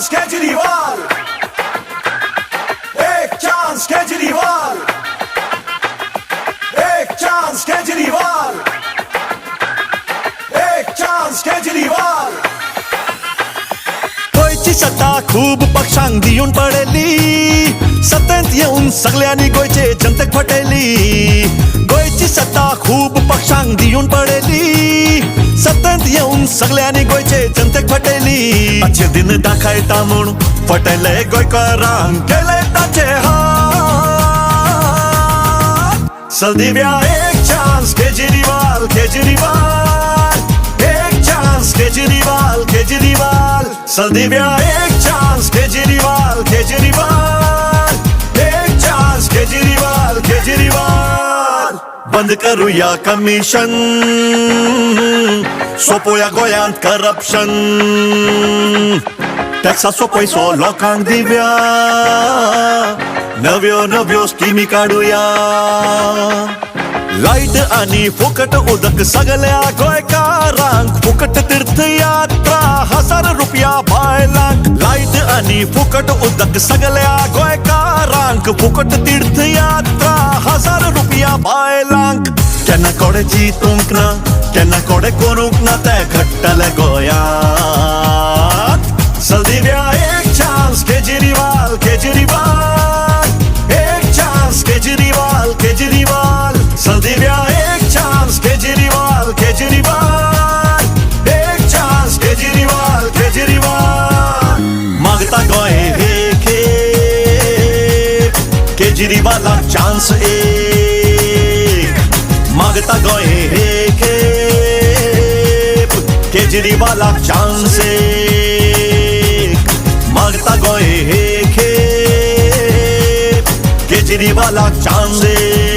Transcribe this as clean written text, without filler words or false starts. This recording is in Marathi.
चांस केजरीवाल, एक चांस केजरीवाल, एक चांस केजरीवाल, एक चांस केजरीवाल. गोयची सत्ता खूप पक्षांक दिवन पडली, सत्तेत येऊन सगळ्यांनी गोयचे जनतेक फटयली. गोयची सत्ता खूप पक्षांक दिवन पडली, सत्तेत येऊन सगळ्यांनी गोयचे जनतेक फटयली. अच्छे दिन दाखयता म्हूण फटयले गोंयकारांक, केले ताचे हात. चल दिव्या एक चांस केजरीवाल, केजरीवाल, एक चांस केजरीवाल, केजरीवाल. चल दिव्या एक चांस केजरीवाल, केजरीवाल, एक चांस केजरीवाल, केजरीवाल. बंद करूया कमिशन, सोपोया गोंयांत करप्शन. टॅक्साचो पैसो लोकांक दिव्या, नव्यो नव्यो स्किमी काडूया. लाईट आणि फुकट उदक सगळ्या गोंयकारांक, फुकट तीर्थयात्रा 1000 रुपया बायलांक. लाईट आणि फुकट उदक सगळ्या गोंयकारांक, फुकट तीर्थयात्रा 1000 रुपया बायलांक. केन्ना कोडे चिंतूंक ना, केन्ना कोडे करूंक ना, ते घडटले गोंयांत. चल दिव्या एक चांस केजरीवाल, केजरीवाल, एक चांस केजरीवाल, केजरीवाल. चल दिव्या एक चांस केजरीवाल, केजरीवाल, एक चांस केजरीवाल, केजरीवाल. मागता गोंय हे खेप, केजरीवालाक चांस एक. मागता गोंय हे खेप, केजरीवालाक चांस एक. मागता गोंय हे खेप, केजरीवालाक चांस एक.